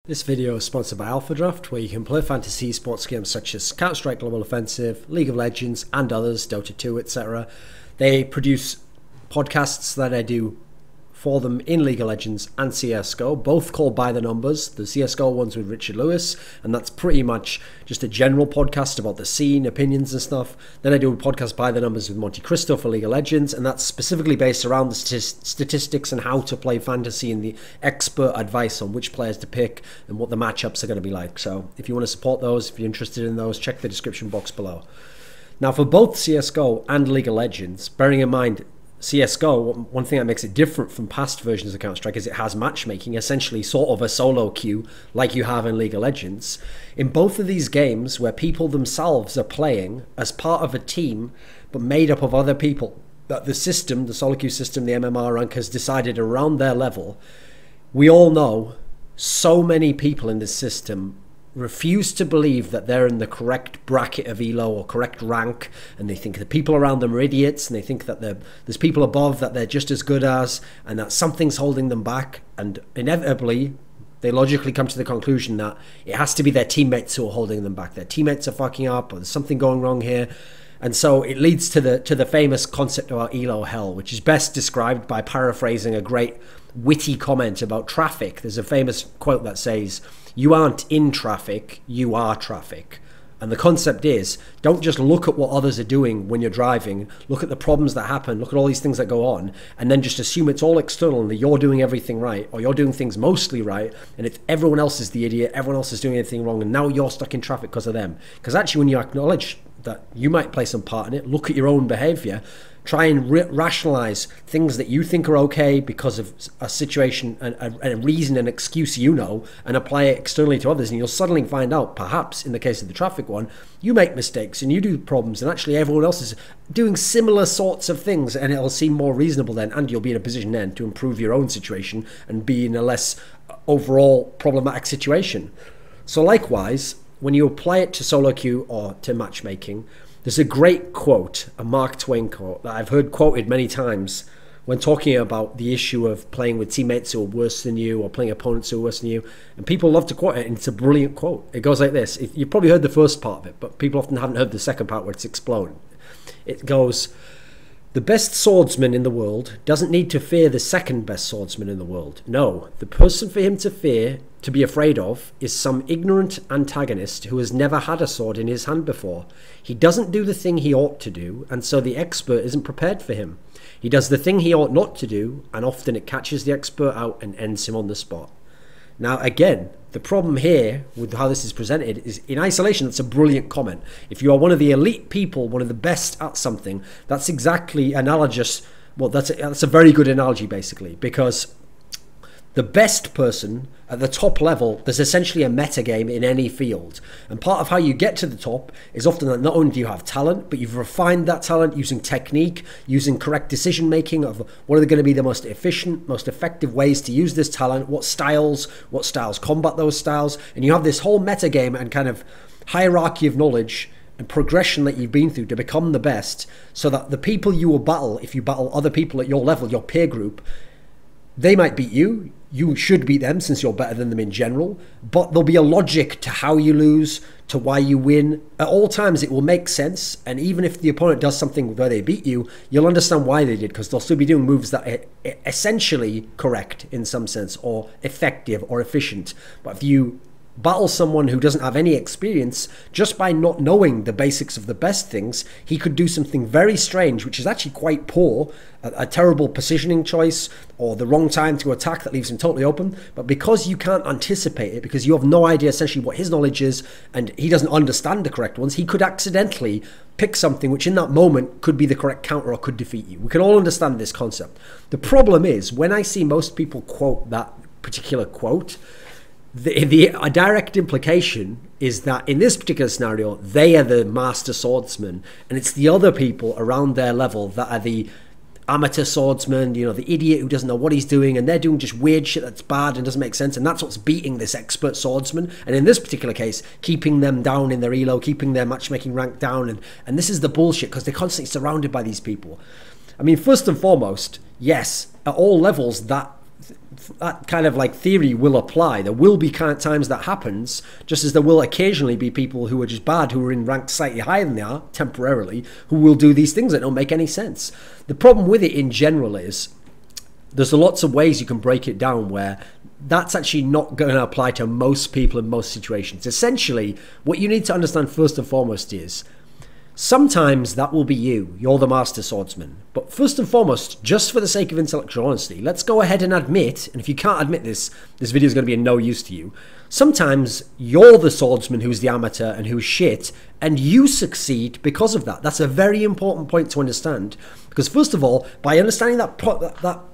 This video is sponsored by AlphaDraft, where you can play fantasy sports games such as Counter-Strike Global Offensive, League of Legends, and others, Dota 2, etc. They produce podcasts that I do for them in League of Legends and CSGO, both called By the Numbers. The CSGO one's with Richard Lewis, and that's pretty much just a general podcast about the scene, opinions and stuff. Then I do a podcast By the Numbers with Monte Cristo for League of Legends, and that's specifically based around the statistics and how to play fantasy and the expert advice on which players to pick and what the matchups are going to be like. So if you want to support those, if you're interested in those, check the description box below. Now for both CSGO and League of Legends, bearing in mind CSGO, one thing that makes it different from past versions of Counter-Strike is it has matchmaking, essentially sort of a solo queue like you have in League of Legends. In both of these games where people themselves are playing as part of a team but made up of other people, that the system, the solo queue system, the MMR rank has decided around their level, we all know so many people in this system refuse to believe that they're in the correct bracket of elo or correct rank, and they think the people around them are idiots, and they think that there's people above that they're just as good as, and that something's holding them back, and inevitably they logically come to the conclusion that it has to be their teammates who are holding them back. Their teammates are fucking up, or there's something going wrong here. And so it leads to the famous concept about elo hell, which is best described by paraphrasing a great witty comment about traffic. There's a famous quote that says, "You aren't in traffic, you are traffic." And the concept is, don't just look at what others are doing when you're driving, look at the problems that happen, look at all these things that go on, and then just assume it's all external and that you're doing everything right, or you're doing things mostly right, and if everyone else is the idiot, everyone else is doing anything wrong, and now you're stuck in traffic because of them. Because actually when you acknowledge that you might play some part in it, look at your own behavior, try and rationalize things that you think are okay because of a situation and a reason, an excuse you know, and apply it externally to others, and you'll suddenly find out, perhaps in the case of the traffic one, you make mistakes and you do problems, and actually everyone else is doing similar sorts of things, and it'll seem more reasonable then, and you'll be in a position then to improve your own situation and be in a less overall problematic situation. So likewise, when you apply it to solo queue or to matchmaking, there's a great quote, a Mark Twain quote, that I've heard quoted many times when talking about the issue of playing with teammates who are worse than you or playing opponents who are worse than you. And people love to quote it, and it's a brilliant quote. It goes like this. You've probably heard the first part of it, but people often haven't heard the second part where it's exploded. It goes, "The best swordsman in the world doesn't need to fear the second best swordsman in the world. No, the person for him to fear, to be afraid of, is some ignorant antagonist who has never had a sword in his hand before. He doesn't do the thing he ought to do, and so the expert isn't prepared for him. He does the thing he ought not to do, and often it catches the expert out and ends him on the spot." Now again, the problem here with how this is presented is, in isolation, that's a brilliant comment. If you are one of the elite people, one of the best at something, that's exactly analogous. Well, that's a very good analogy, basically, because the best person at the top level, there's essentially a meta game in any field. And part of how you get to the top is often that not only do you have talent, but you've refined that talent using technique, using correct decision making of what are going to be the most efficient, most effective ways to use this talent, what styles combat those styles. And you have this whole meta game and kind of hierarchy of knowledge and progression that you've been through to become the best, so that the people you will battle, if you battle other people at your level, your peer group, they might beat you. You should beat them since you're better than them in general, but there'll be a logic to how you lose, to why you win. At all times it will make sense, and even if the opponent does something where they beat you, you'll understand why they did, because they'll still be doing moves that are essentially correct in some sense, or effective or efficient. But if you battle someone who doesn't have any experience, just by not knowing the basics of the best things, he could do something very strange, which is actually quite poor, a terrible positioning choice, or the wrong time to attack that leaves him totally open. But because you can't anticipate it, because you have no idea essentially what his knowledge is, and he doesn't understand the correct ones, he could accidentally pick something which in that moment could be the correct counter or could defeat you. We can all understand this concept. The problem is, when I see most people quote that particular quote, a direct implication is that in this particular scenario, they are the master swordsman, and it's the other people around their level that are the amateur swordsman, you know, the idiot who doesn't know what he's doing, and they're doing just weird shit that's bad and doesn't make sense, and that's what's beating this expert swordsman. And in this particular case, keeping them down in their elo, keeping their matchmaking rank down, and this is the bullshit, because they're constantly surrounded by these people. I mean, first and foremost, yes, at all levels, that that kind of like theory will apply. There will be kind of times that happens, just as there will occasionally be people who are just bad, who are in rank slightly higher than they are temporarily, who will do these things that don't make any sense. The problem with it in general is there's lots of ways you can break it down where that's actually not going to apply to most people in most situations. Essentially, what you need to understand first and foremost is sometimes that will be you. You're the master swordsman. But first and foremost, just for the sake of intellectual honesty, let's go ahead and admit, and if you can't admit this, this video is going to be of no use to you. Sometimes you're the swordsman who's the amateur and who's shit, and you succeed because of that. That's a very important point to understand. Because first of all, by understanding that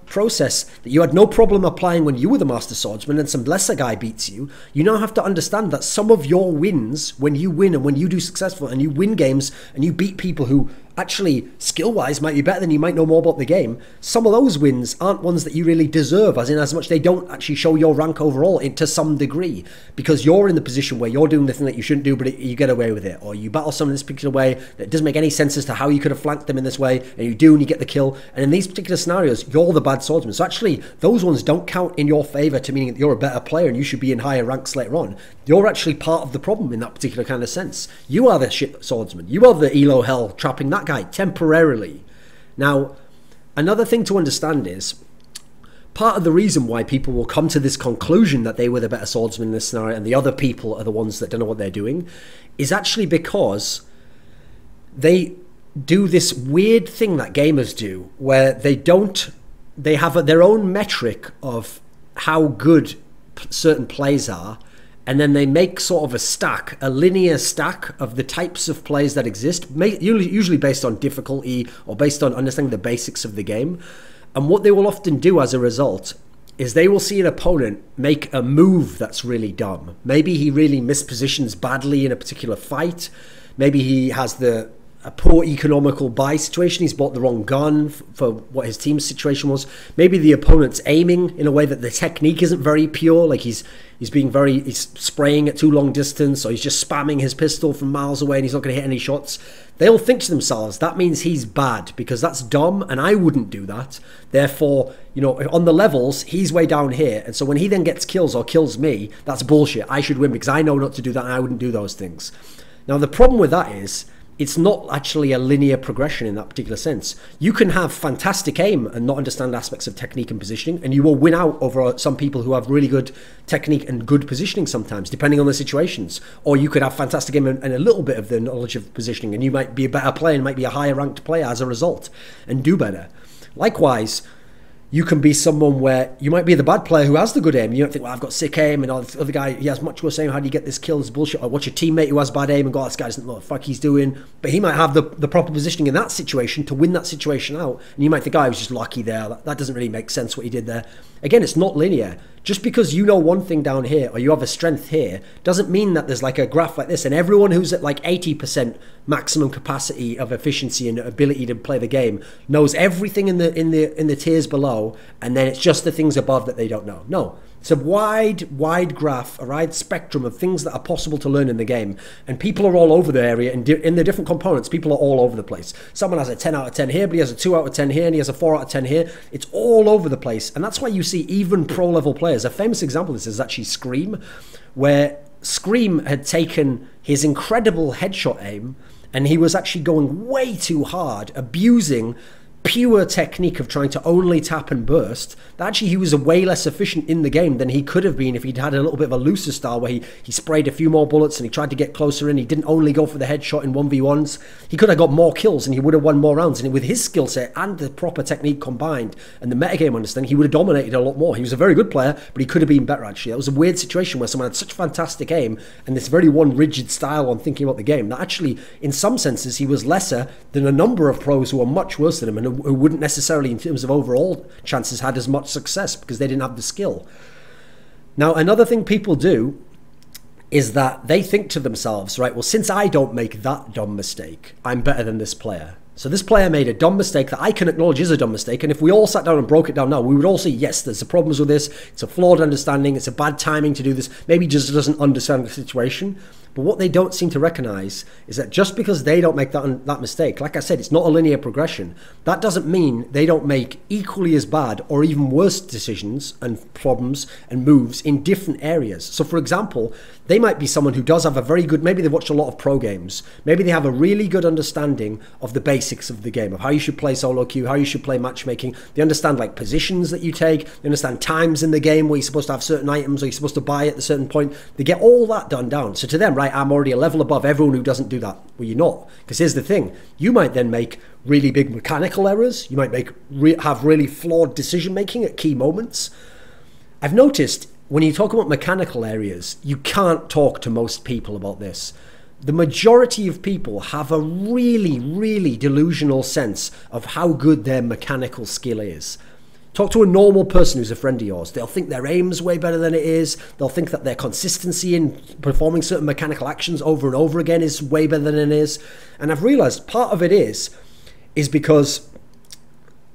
process that you had no problem applying when you were the master swordsman and some lesser guy beats you, you now have to understand that some of your wins, when you win and when you do successful and you win games and you beat people who actually skill-wise might be better than you, might know more about the game, some of those wins aren't ones that you really deserve, as in as much they don't actually show your rank overall to some degree, because you're in the position where you're doing the thing that you shouldn't do but you get away with it, or you battle someone in this particular way that doesn't make any sense as to how you could have flanked them in this way, and you do and you get the kill, and in these particular scenarios you're the bad swordsman. So actually those ones don't count in your favor to meaning that you're a better player and you should be in higher ranks later on. You're actually part of the problem in that particular kind of sense. You are the shit swordsman. You are the Elo hell trapping that guy temporarily. Now, another thing to understand is part of the reason why people will come to this conclusion that they were the better swordsman in this scenario and the other people are the ones that don't know what they're doing is actually because they do this weird thing that gamers do where they have their own metric of how good certain plays are, and then they make sort of a stack, a linear stack of the types of plays that exist, usually based on difficulty or based on understanding the basics of the game. And what they will often do as a result is they will see an opponent make a move that's really dumb. Maybe he really mispositions badly in a particular fight. Maybe he has a poor economical buy situation. He's bought the wrong gun for what his team's situation was. Maybe the opponent's aiming in a way that the technique isn't very pure. Like he's spraying at too long distance, or he's just spamming his pistol from miles away and he's not going to hit any shots. They'll think to themselves, that means he's bad because that's dumb and I wouldn't do that. Therefore, you know, on the levels, he's way down here. And so when he then gets kills or kills me, that's bullshit. I should win because I know not to do that and I wouldn't do those things. Now, the problem with that is it's not actually a linear progression in that particular sense. You can have fantastic aim and not understand aspects of technique and positioning, and you will win out over some people who have really good technique and good positioning sometimes, depending on the situations. Or you could have fantastic aim and a little bit of the knowledge of positioning, and you might be a better player and might be a higher ranked player as a result and do better. Likewise, you can be someone where you might be the bad player who has the good aim. You don't think, well, I've got sick aim, and the other guy, he has much worse aim. How do you get this kill? This bullshit. Or watch your teammate who has bad aim and go, oh, this guy doesn't know what the fuck he's doing. But he might have the proper positioning in that situation to win that situation out. And you might think, oh, I was just lucky there. That doesn't really make sense what he did there. Again, it's not linear. Just because you know one thing down here or you have a strength here doesn't mean that there's like a graph like this and everyone who's at like 80% maximum capacity of efficiency and ability to play the game knows everything in the tiers below, and then it's just the things above that they don't know. No. It's a wide graph, a wide spectrum of things that are possible to learn in the game. And people are all over the area, and in the different components, people are all over the place. Someone has a 10 out of 10 here, but he has a 2 out of 10 here, and he has a 4 out of 10 here. It's all over the place. And that's why you see even pro-level players. A famous example of this is actually Scream, where Scream had taken his incredible headshot aim, and he was actually going way too hard, abusing pure technique of trying to only tap and burst, that actually he was way less efficient in the game than he could have been if he'd had a little bit of a looser style where he sprayed a few more bullets and he tried to get closer in. He didn't only go for the headshot in 1v1s. He could have got more kills and he would have won more rounds. And with his skill set and the proper technique combined and the metagame understanding, he would have dominated a lot more. He was a very good player, but he could have been better actually. That was a weird situation where someone had such fantastic aim and this very one rigid style on thinking about the game that actually, in some senses, he was lesser than a number of pros who were much worse than him and who wouldn't necessarily, in terms of overall chances, had as much success because they didn't have the skill. Now, another thing people do is that they think to themselves, right, well, since I don't make that dumb mistake, I'm better than this player. So this player made a dumb mistake that I can acknowledge is a dumb mistake. And if we all sat down and broke it down now, we would all say, yes, there's the problems with this. It's a flawed understanding. It's a bad timing to do this. Maybe he just doesn't understand the situation. But what they don't seem to recognize is that just because they don't make that mistake, like I said, it's not a linear progression. That doesn't mean they don't make equally as bad or even worse decisions and problems and moves in different areas. So for example, they might be someone who does have a very good, maybe they've watched a lot of pro games. Maybe they have a really good understanding of the basics of the game, of how you should play solo queue, how you should play matchmaking. They understand like positions that you take. They understand times in the game where you're supposed to have certain items or you're supposed to buy at a certain point. They get all that done down. So to them, right, I'm already a level above everyone who doesn't do that. Well, you're not. Because here's the thing. You might then make really big mechanical errors. You might have really flawed decision-making at key moments. I've noticed when you talk about mechanical areas, you can't talk to most people about this. The majority of people have a really, really delusional sense of how good their mechanical skill is. Talk to a normal person who's a friend of yours. They'll think their aim's way better than it is. They'll think that their consistency in performing certain mechanical actions over and over again is way better than it is. And I've realized part of it is because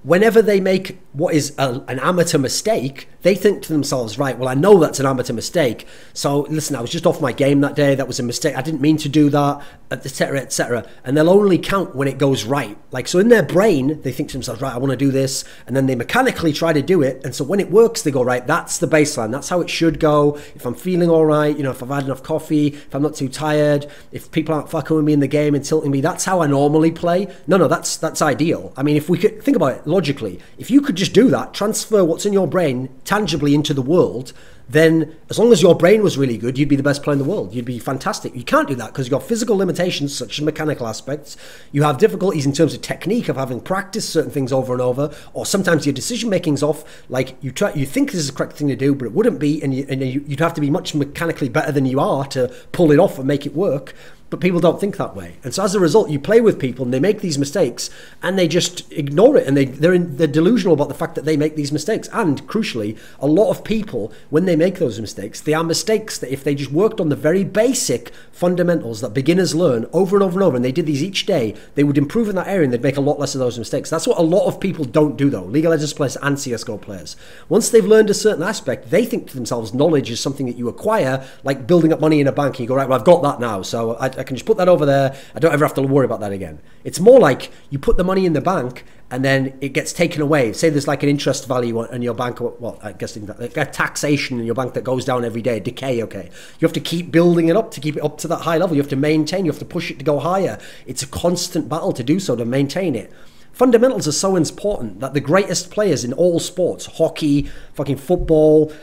whenever they make what is an amateur mistake, they think to themselves, right, well, I know that's an amateur mistake. So listen, I was just off my game that day. That was a mistake. I didn't mean to do that, etc., etc. And they'll only count when it goes right. Like, so in their brain, they think to themselves, right, I want to do this. And then they mechanically try to do it. And so when it works, they go, right, that's the baseline. That's how it should go. If I'm feeling all right, you know, if I've had enough coffee, if I'm not too tired, if people aren't fucking with me in the game and tilting me, that's how I normally play. No, that's ideal. I mean, if we could think about it logically, if you could just do that, transfer what's in your brain tangibly into the world, then as long as your brain was really good, you'd be the best player in the world. You'd be fantastic. You can't do that because you've got physical limitations such as mechanical aspects. You have difficulties in terms of technique of having practiced certain things over and over, or sometimes your decision making's off. Like you think this is the correct thing to do, but it wouldn't be, and you'd have to be much mechanically better than you are to pull it off and make it work. But people don't think that way. And so as a result, you play with people and they make these mistakes and they just ignore it. And they're delusional about the fact that they make these mistakes. And crucially, a lot of people, when they make those mistakes, they are mistakes that if they just worked on the very basic fundamentals that beginners learn over and over and over, and they did these each day, they would improve in that area and they'd make a lot less of those mistakes. That's what a lot of people don't do though. League of Legends players and CSGO players. Once they've learned a certain aspect, they think to themselves, knowledge is something that you acquire, like building up money in a bank. And you go, right, well, I've got that now. So I can just put that over there. I don't ever have to worry about that again. It's more like you put the money in the bank and then it gets taken away. Say there's like an interest value in your bank, well, I guess like a taxation in your bank that goes down every day, decay, okay. You have to keep building it up to keep it up to that high level. You have to maintain, you have to push it to go higher. It's a constant battle to do so, to maintain it. Fundamentals are so important that the greatest players in all sports, hockey, fucking football,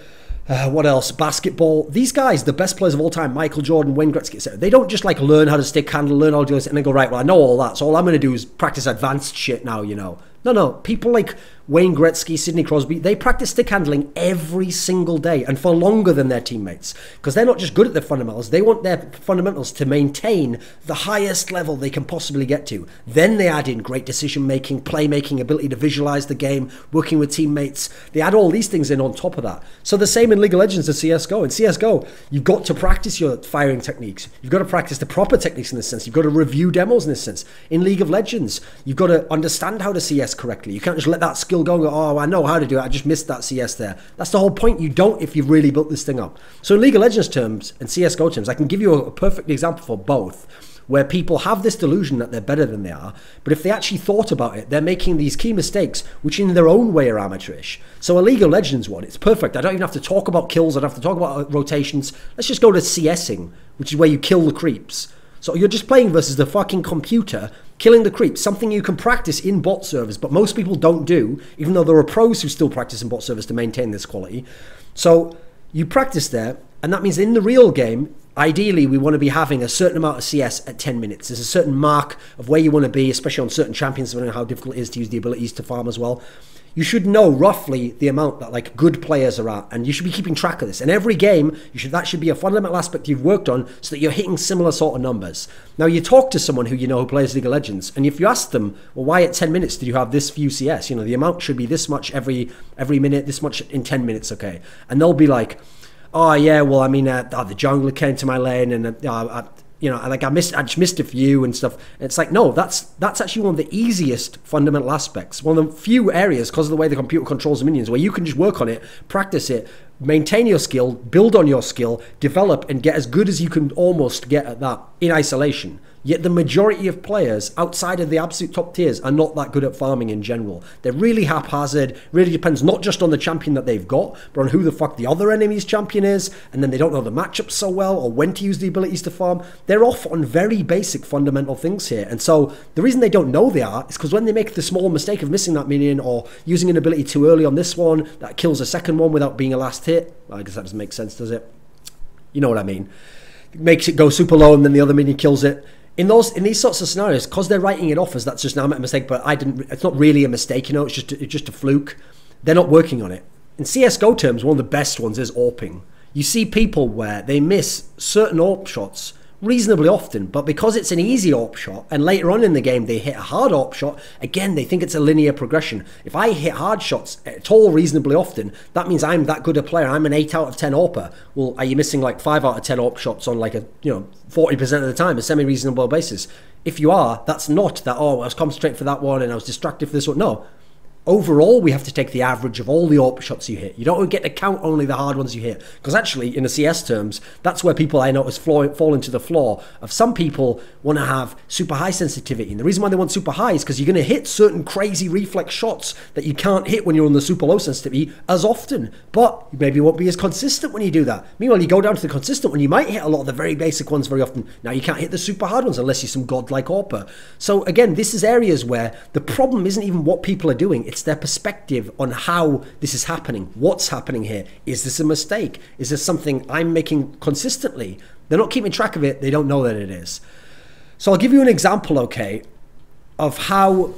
what else? Basketball. These guys, the best players of all time, Michael Jordan, Wayne Gretzky, etc. They don't just like learn how to stick handle, learn how to do this, and then go, right, well, I know all that, so all I'm going to do is practice advanced shit now, you know. No. People like Wayne Gretzky, Sidney Crosby, they practice stick handling every single day and for longer than their teammates because they're not just good at their fundamentals. They want their fundamentals to maintain the highest level they can possibly get to. Then they add in great decision-making, playmaking, ability to visualize the game, working with teammates. They add all these things in on top of that. So the same in League of Legends and CSGO. In CSGO, you've got to practice your firing techniques. You've got to practice the proper techniques in this sense. You've got to review demos in this sense. In League of Legends, you've got to understand how to CS correctly. You can't just let that skill go and go, oh, I know how to do it, I just missed that CS there. That's the whole point. You don't if you've really built this thing up. So in League of Legends terms and CSGO terms, I can give you a perfect example for both, where people have this delusion that they're better than they are, but if they actually thought about it, they're making these key mistakes, which in their own way are amateurish. So a League of Legends one, it's perfect. I don't even have to talk about kills, I don't have to talk about rotations. Let's just go to CSing, which is where you kill the creeps. So you're just playing versus the fucking computer, killing the creeps, something you can practice in bot servers, but most people don't do, even though there are pros who still practice in bot servers to maintain this quality. So you practice there, and that means in the real game, ideally we want to be having a certain amount of CS at 10 minutes. There's a certain mark of where you want to be, especially on certain champions, depending on how difficult it is to use the abilities to farm as well. You should know roughly the amount that like good players are at, and you should be keeping track of this. And every game, that should be a fundamental aspect you've worked on so that you're hitting similar sort of numbers. Now you talk to someone who you know who plays League of Legends, and if you ask them, well, why at 10 minutes did you have this few CS? You know, the amount should be this much every minute, this much in 10 minutes, okay? And they'll be like, oh yeah, well, I mean, the jungler came to my lane and you know, like I just missed a few and stuff. And it's like, no, that's actually one of the easiest fundamental aspects. One of the few areas, because of the way the computer controls the minions, where you can just work on it, practice it, maintain your skill, build on your skill, develop, and get as good as you can almost get at that in isolation. Yet the majority of players outside of the absolute top tiers are not that good at farming in general. They're really haphazard, really depends not just on the champion that they've got, but on who the fuck the other enemy's champion is, and then they don't know the matchups so well or when to use the abilities to farm. They're off on very basic fundamental things here. And so the reason they don't know they are is because when they make the small mistake of missing that minion or using an ability too early on this one that kills a second one without being a last hit, I guess that doesn't make sense, does it? You know what I mean. It makes it go super low and then the other minion kills it. In these sorts of scenarios, because they're writing it off as that's just now a mistake, but it's not really a mistake, you know, it's just a fluke. They're not working on it. In CSGO terms, one of the best ones is AWPing. You see people where they miss certain AWP shots reasonably often, but because it's an easy AWP shot and later on in the game they hit a hard AWP shot, again they think it's a linear progression. If I hit hard shots at all reasonably often, that means I'm that good a player. I'm an 8 out of 10 AWPer. Well, are you missing like 5 out of 10 AWP shots on like a 40% of the time, a semi-reasonable basis? If you are, that's not that, oh, I was concentrating for that one and I was distracted for this one. No. Overall, we have to take the average of all the AWP shots you hit. You don't get to count only the hard ones you hit. Because actually, in the CS terms, that's where people I notice fall into the flaw of some people want to have super high sensitivity. And the reason why they want super high is because you're going to hit certain crazy reflex shots that you can't hit when you're on the super low sensitivity as often. But you maybe won't be as consistent when you do that. Meanwhile, you go down to the consistent one, you might hit a lot of the very basic ones very often. Now, you can't hit the super hard ones unless you're some godlike AWPer. So again, this is areas where the problem isn't even what people are doing. It's their perspective on how this is happening. What's happening here? Is this a mistake? Is this something I'm making consistently? They're not keeping track of it. They don't know that it is. So I'll give you an example, okay, of how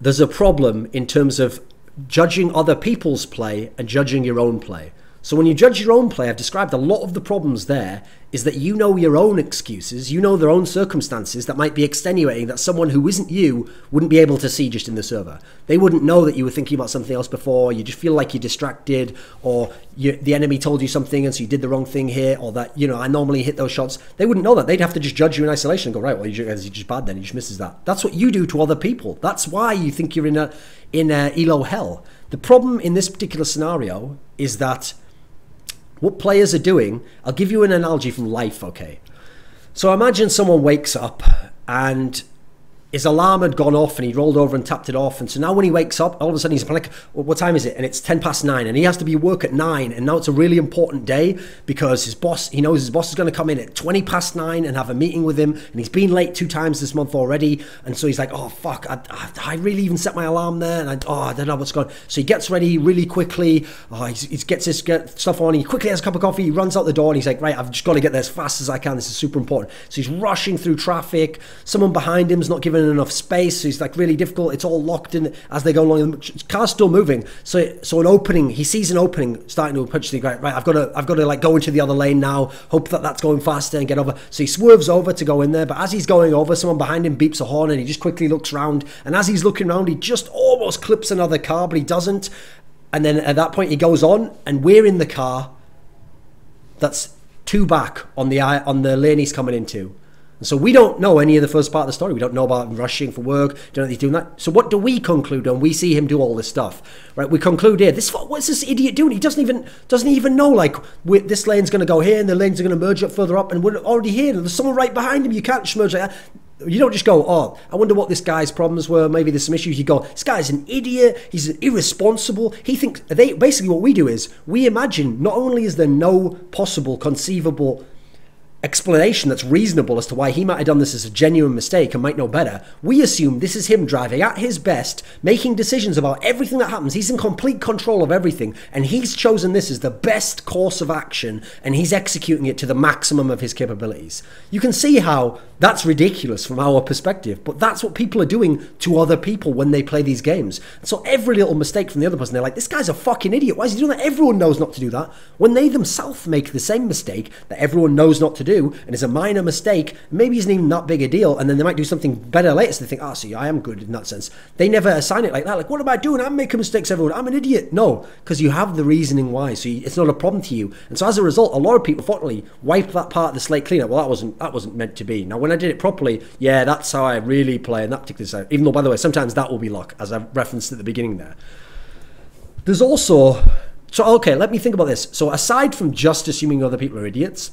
there's a problem in terms of judging other people's play and judging your own play. So when you judge your own play, I've described a lot of the problems there is that you know your own excuses, you know their own circumstances that might be extenuating that someone who isn't you wouldn't be able to see just in the server. They wouldn't know that you were thinking about something else before, you just feel like you're distracted, or the enemy told you something and so you did the wrong thing here, or that, I normally hit those shots. They wouldn't know that. They'd have to just judge you in isolation and go, right, well, you're just bad then, he just misses that. That's what you do to other people. That's why you think you're in elo hell. The problem in this particular scenario is that what players are doing, I'll give you an analogy from life, okay? So imagine someone wakes up and his alarm had gone off and he rolled over and tapped it off. And so now when he wakes up, all of a sudden he's like, well, what time is it? And it's 10 past 9 and he has to be at work at 9. And now it's a really important day because he knows his boss is going to come in at 20 past 9 and have a meeting with him. And he's been late 2 times this month already. And so he's like, oh, fuck, I really even set my alarm there. And I don't know what's going on. So he gets ready really quickly. He gets his stuff on. He quickly has a cup of coffee. He runs out the door and he's like, right, I've just got to get there as fast as I can. This is super important. So he's rushing through traffic. Someone behind him's not giving enough space, so it's like really difficult. It's all locked in as they go along. The car's still moving, so an opening. He sees an opening starting to approach. The right. I've got to like go into the other lane now. Hope that's going faster and get over. So he swerves over to go in there. But as he's going over, someone behind him beeps a horn, and he just quickly looks around. And as he's looking around, he just almost clips another car, but he doesn't. And then at that point, he goes on, and we're in the car that's 2 back on the lane he's coming into. And so we don't know any of the first part of the story. We don't know about him rushing for work. Don't know that he's doing that. So what do we conclude when we see him do all this stuff? Right? We conclude here. What's this idiot doing? He doesn't even know. Like this lane's going to go here, and the lanes are going to merge up further up, and we're already here. And there's someone right behind him. You can't just merge like that. You don't just go, oh, I wonder what this guy's problems were. Maybe there's some issues. You go, this guy's an idiot. He's irresponsible. He thinks basically what we do is we imagine not only is there no possible conceivable explanation that's reasonable as to why he might have done this as a genuine mistake and might know better, we assume this is him driving at his best, making decisions about everything that happens. He's in complete control of everything, and he's chosen this as the best course of action, and he's executing it to the maximum of his capabilities. You can see how that's ridiculous from our perspective, but that's what people are doing to other people when they play these games. And so every little mistake from the other person, they're like, this guy's a fucking idiot. Why is he doing that? Everyone knows not to do that. When they themselves make the same mistake that everyone knows not to do, do, and it's a minor mistake, maybe isn't even that big a deal, and then they might do something better later, so they think, see, I am good in that sense. They never assign it like that, like, what am I doing? I'm making mistakes, everyone. I'm an idiot. No, because you have the reasoning why, so it's not a problem to you. And so as a result, a lot of people, fortunately, wipe that part of the slate clean up. Well, that wasn't meant to be. Now, when I did it properly, yeah, that's how I really play in that particular side. Even though, by the way, sometimes that will be luck, as I referenced at the beginning there. There's also... So, okay, let me think about this. So aside from just assuming other people are idiots,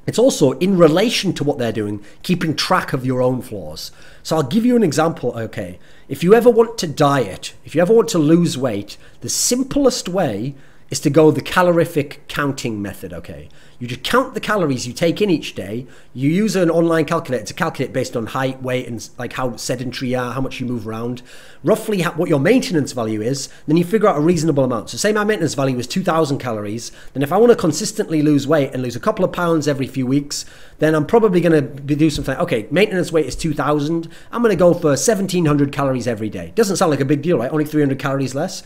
it's also, in relation to what they're doing, keeping track of your own flaws. So I'll give you an example, okay. If you ever want to diet, if you ever want to lose weight, the simplest way is to go the calorific counting method, okay. You just count the calories you take in each day. You use an online calculator to calculate based on height, weight, and like how sedentary you are, how much you move around, roughly what your maintenance value is. Then you figure out a reasonable amount. So say my maintenance value is 2,000 calories. Then if I want to consistently lose weight and lose a couple of pounds every few weeks, then I'm probably going to do something. Okay, maintenance weight is 2,000. I'm going to go for 1,700 calories every day. Doesn't sound like a big deal, right? Only 300 calories less.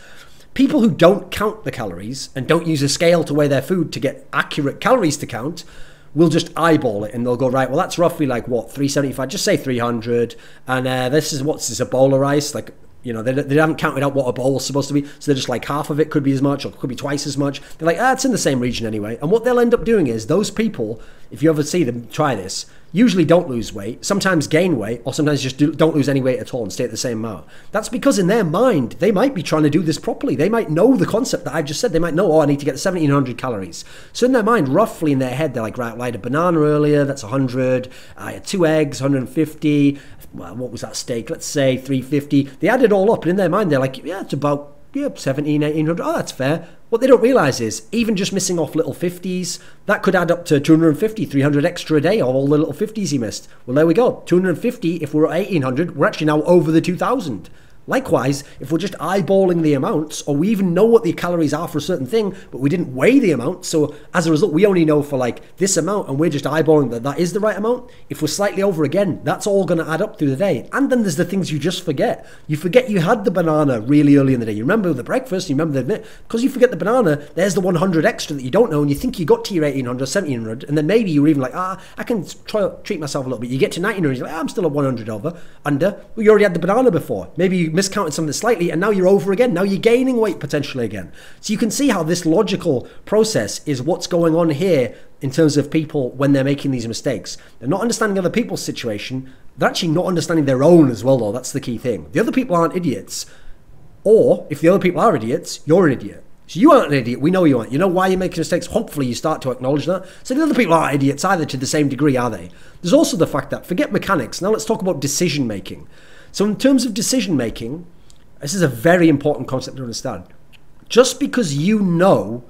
People who don't count the calories and don't use a scale to weigh their food to get accurate calories to count will just eyeball it, and they'll go, right, well, that's roughly like, what, 375, just say 300, and this is a bowl of rice, like, you know, they haven't counted out what a bowl is supposed to be, so they're just like, half of it could be as much or could be twice as much. They're like, it's in the same region anyway. And what they'll end up doing is, those people, if you ever see them try this, usually don't lose weight, sometimes gain weight, or sometimes just don't lose any weight at all and stay at the same amount. That's because in their mind, they might be trying to do this properly. They might know the concept that I just said. They might know, I need to get 1,700 calories. So in their mind, roughly in their head, they're like, right, I had a banana earlier, that's 100. I had 2 eggs, 150. Well, what was that steak? Let's say 350. They add it all up, and in their mind, they're like, yeah, it's about 1,700, 1,800. Oh, that's fair. What they don't realize is, even just missing off little 50s, that could add up to 250, 300 extra a day, or all the little 50s he missed. Well, there we go. 250, if we're at 1,800, we're actually now over the 2,000. Likewise, if we're just eyeballing the amounts, or we even know what the calories are for a certain thing, but we didn't weigh the amount, so as a result, we only know for like this amount, and we're just eyeballing that is the right amount. If we're slightly over again, that's all going to add up through the day. And then there's the things you just forget. You forget you had the banana really early in the day. You remember the breakfast, you remember the... Because you forget the banana, there's the 100 extra that you don't know, and you think you got to your 1,800, 1,700, and then maybe you're even like, I can treat myself a little bit. You get to 1,900, you're like, I'm still at 100 under. Well, you already had the banana before. Maybe you miscounted something slightly, and now you're over again. Now you're gaining weight potentially again. So you can see how this logical process is what's going on here in terms of people when they're making these mistakes. They're not understanding other people's situation. They're actually not understanding their own as well, though. That's the key thing. The other people aren't idiots. Or, if the other people are idiots, you're an idiot. So you aren't an idiot. We know you aren't. You know why you're making mistakes. Hopefully you start to acknowledge that. So the other people aren't idiots either to the same degree, are they? There's also the fact that, forget mechanics. Now let's talk about decision making. So in terms of decision making, this is a very important concept to understand. Just because you know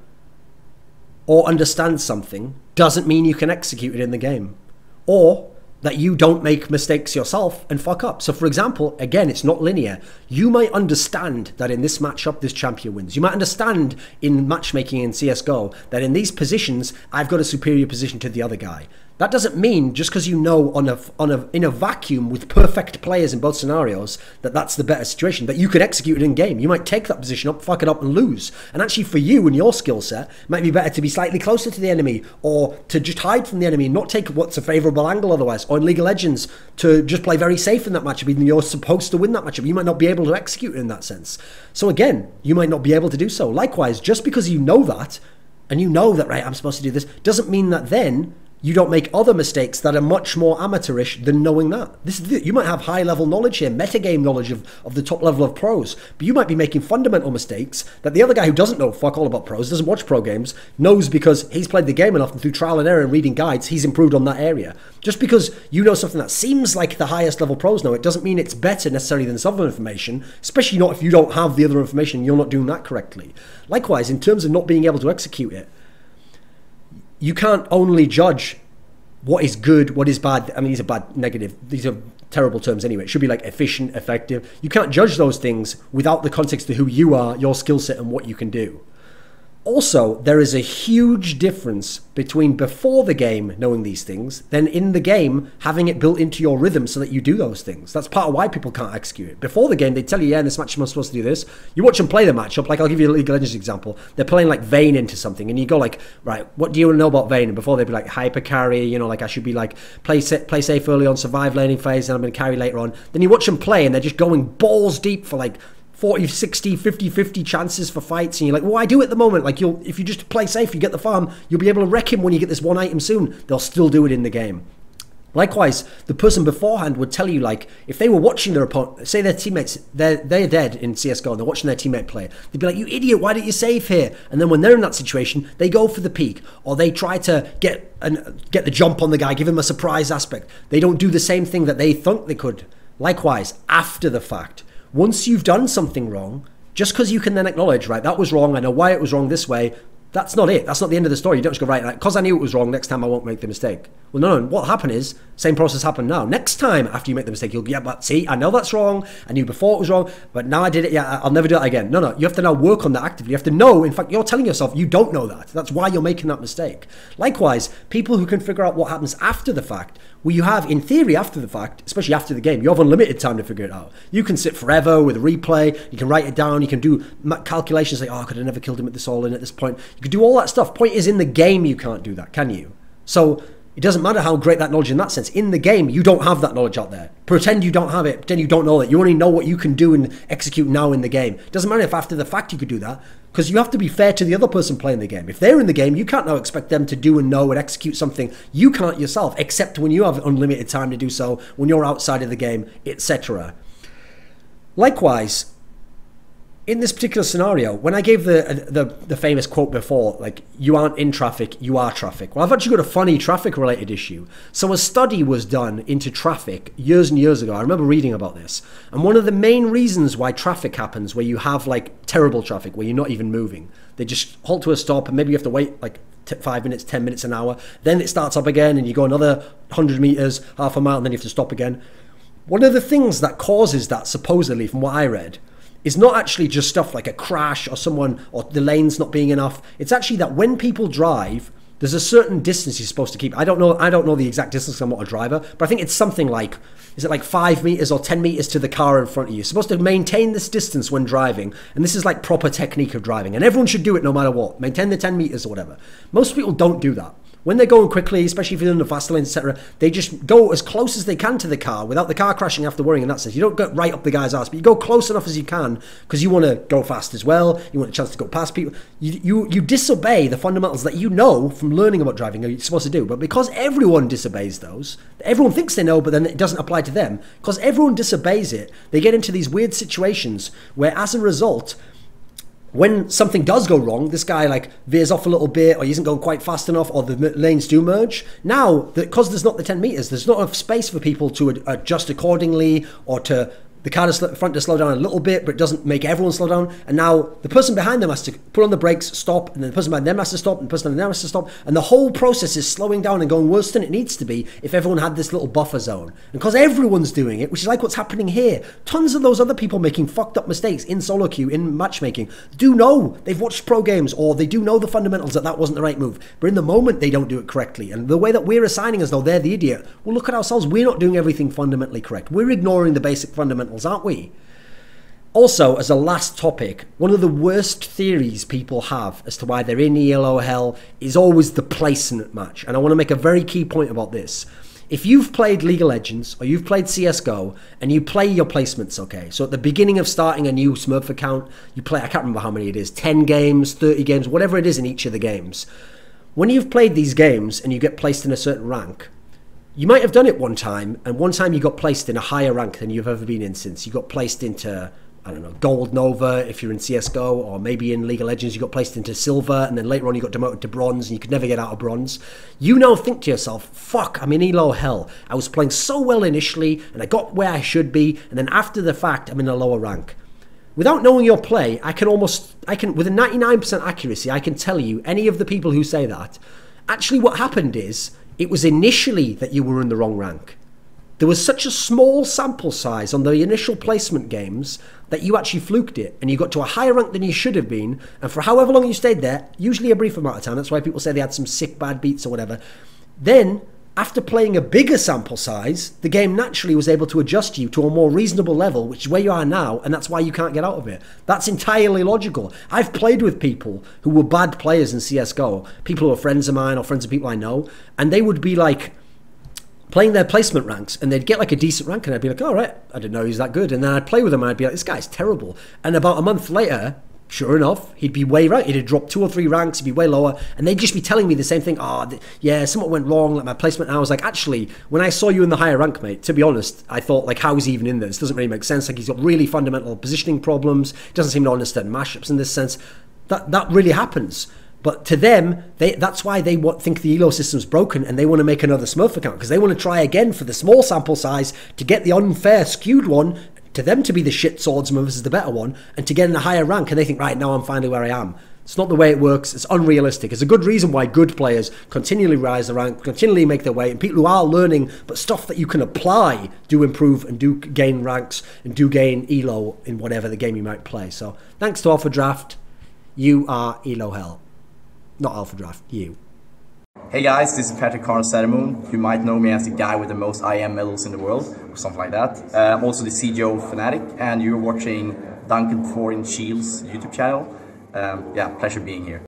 or understand something doesn't mean you can execute it in the game, or that you don't make mistakes yourself and fuck up. So for example, again, it's not linear. You might understand that in this matchup, this champion wins. You might understand in matchmaking in CSGO that in these positions, I've got a superior position to the other guy. That doesn't mean just because you know in a vacuum with perfect players in both scenarios that that's the better situation, that you could execute it in game. You might take that position up, fuck it up and lose. And actually for you and your skill set, it might be better to be slightly closer to the enemy, or to just hide from the enemy and not take what's a favourable angle otherwise. Or in League of Legends, to just play very safe in that matchup, even though you're supposed to win that matchup. You might not be able to execute it in that sense. So again, you might not be able to do so. Likewise, just because you know that, and you know that, right, I'm supposed to do this, doesn't mean that then you don't make other mistakes that are much more amateurish than knowing that. You might have high-level knowledge here, metagame knowledge of the top level of pros, but you might be making fundamental mistakes that the other guy who doesn't know fuck all about pros, doesn't watch pro games, knows because he's played the game enough and through trial and error and reading guides, he's improved on that area. Just because you know something that seems like the highest level pros know, it doesn't mean it's better necessarily than some other information, especially not if you don't have the other information and you're not doing that correctly. Likewise, in terms of not being able to execute it, you can't only judge what is good, what is bad. I mean, these are bad, negative. These are terrible terms anyway. It should be like efficient, effective. You can't judge those things without the context of who you are, your skill set, and what you can do. Also, there is a huge difference between before the game knowing these things, then in the game having it built into your rhythm so that you do those things. That's part of why people can't execute it. Before the game, they tell you, yeah, in this match I'm supposed to do this. You watch them play the matchup, like I'll give you a League of Legends example. They're playing like Vayne into something, and you go like, right, what do you know about Vayne? And before they'd be like hyper carry, you know, like I should be like play safe early on, survive laning phase, and I'm going to carry later on. Then you watch them play, and they're just going balls deep for like 40, 60, 50, 50 chances for fights, and you're like, well, I do at the moment. Like, if you just play safe, you get the farm, you'll be able to wreck him when you get this one item soon. They'll still do it in the game. Likewise, the person beforehand would tell you, like, if they were watching their opponent, say their teammates, they're dead in CSGO, and they're watching their teammate play, they'd be like, you idiot, why didn't you save here? And then when they're in that situation, they go for the peek, or they try to get the jump on the guy, give him a surprise aspect. They don't do the same thing that they thought they could. Likewise, after the fact, once you've done something wrong, just because you can then acknowledge, right, that was wrong, I know why it was wrong this way, that's not it. That's not the end of the story. You don't just go, right, because I knew it was wrong, next time I won't make the mistake. Well, no, what happened is, same process happened now. Next time after you make the mistake, you'll go, yeah, but see, I know that's wrong, I knew before it was wrong, but now I did it, yeah, I'll never do that again. No, you have to now work on that actively. You have to know, in fact, you're telling yourself you don't know that. That's why you're making that mistake. Likewise, people who can figure out what happens after the fact, well, you have, in theory, after the fact, especially after the game, you have unlimited time to figure it out. You can sit forever with a replay, you can write it down, you can do calculations like, oh, I could have never killed him at this all in at this point. You can do all that stuff. Point is, in the game, you can't do that, can you? So it doesn't matter how great that knowledge in that sense. In the game, you don't have that knowledge out there. Pretend you don't have it. Pretend you don't know that. You only know what you can do and execute now in the game. It doesn't matter if after the fact you could do that, because you have to be fair to the other person playing the game. If they're in the game, you can't now expect them to do and know and execute something you can't yourself, except when you have unlimited time to do so, when you're outside of the game, etc. Likewise, in this particular scenario, when I gave the famous quote before, like, you aren't in traffic, you are traffic. Well, I've actually got a funny traffic-related issue. So a study was done into traffic years and years ago. I remember reading about this. And one of the main reasons why traffic happens, where you have, like, terrible traffic, where you're not even moving, they just halt to a stop, and maybe you have to wait, like, 5 minutes, 10 minutes, an hour. Then it starts up again, and you go another 100 meters, half a mile, and then you have to stop again. One of the things that causes that, supposedly, from what I read, is not actually just stuff like a crash or someone or the lanes not being enough. It's actually that when people drive, there's a certain distance you're supposed to keep. I don't know the exact distance. I'm not a driver, but I think it's something like, is it like 5 meters or 10 meters to the car in front of you? You're supposed to maintain this distance when driving, and this is like proper technique of driving, and everyone should do it no matter what. Maintain the 10 meters or whatever. Most people don't do that. When they're going quickly, especially if you're in the fast lanes, etc., they just go as close as they can to the car without the car crashing after worrying in that sense. You don't get right up the guy's ass, but you go close enough as you can because you want to go fast as well. You want a chance to go past people. You disobey the fundamentals that you know from learning about driving you're supposed to do. But because everyone disobeys those, everyone thinks they know, but then it doesn't apply to them. Because everyone disobeys it, they get into these weird situations where, as a result, when something does go wrong, this guy like veers off a little bit, or he isn't going quite fast enough, or the lanes do merge. Now, because there's not the 10 meters, there's not enough space for people to adjust accordingly, or to the car front to slow down a little bit, but it doesn't make everyone slow down. And now the person behind them has to put on the brakes, stop, and then the person behind them has to stop, and the person behind them has to stop. And the whole process is slowing down and going worse than it needs to be if everyone had this little buffer zone. And because everyone's doing it, which is like what's happening here, tons of those other people making fucked up mistakes in solo queue, in matchmaking, do know, they've watched pro games, or they do know the fundamentals that wasn't the right move. But in the moment, they don't do it correctly. And the way that we're assigning as though they're the idiot, well, look at ourselves. We're not doing everything fundamentally correct. We're ignoring the basic fundamentals, aren't we? Also, as a last topic, one of the worst theories people have as to why they're in ELO hell is always the placement match. And I want to make a very key point about this. If you've played League of Legends or you've played CSGO and you play your placements, okay, so at the beginning of starting a new Smurf account, you play, I can't remember how many it is, 10 games, 30 games, whatever it is in each of the games. When you've played these games and you get placed in a certain rank, you might have done it one time, and one time you got placed in a higher rank than you've ever been in since. You got placed into, I don't know, Gold Nova if you're in CSGO, or maybe in League of Legends you got placed into Silver, and then later on you got demoted to Bronze, and you could never get out of Bronze. You now think to yourself, fuck, I'm in ELO hell. I was playing so well initially, and I got where I should be, and then after the fact, I'm in a lower rank. Without knowing your play, I can, with a 99% accuracy, I can tell you, any of the people who say that, actually what happened is, it was initially that you were in the wrong rank. there was such a small sample size on the initial placement games that you actually fluked it and you got to a higher rank than you should have been, and for however long you stayed there, usually a brief amount of time, that's why people say they had some sick bad beats or whatever, then after playing a bigger sample size, the game naturally was able to adjust you to a more reasonable level, which is where you are now, and that's why you can't get out of it. That's entirely logical. I've played with people who were bad players in CSGO, people who are friends of mine or friends of people I know, and they would be like playing their placement ranks, and they'd get like a decent rank, and I'd be like, all right, I didn't know he's that good. And then I'd play with him, and I'd be like, this guy's terrible. And about a month later, sure enough, he'd be way right. He'd have dropped 2 or 3 ranks, he'd be way lower, and they'd just be telling me the same thing. Oh, yeah, something went wrong, like my placement. And I was like, actually, when I saw you in the higher rank, mate, to be honest, I thought, like, how is he even in this? Doesn't really make sense. Like, he's got really fundamental positioning problems, doesn't seem to understand mashups in this sense. That really happens. But to them, that's why they think the ELO system's broken, and they want to make another Smurf account, because they want to try again for the small sample size to get the unfair, skewed one, to them to be the shit swordsman versus the better one, and to get in a higher rank, and they think, right, now I'm finally where I am. It's not the way it works. It's unrealistic. It's a good reason why good players continually rise the rank, continually make their way, and people who are learning, but stuff that you can apply, do improve and do gain ranks and do gain ELO in whatever the game you might play. So thanks to Alpha Draft, you are ELO hell. Not Alpha Draft, you. Hey guys, this is Patrick Carl Sattermoon. You might know me as the guy with the most IM medals in the world, or something like that. I'm also the CGO fanatic, and you're watching Duncan Thorin Shields YouTube channel. Yeah, pleasure being here.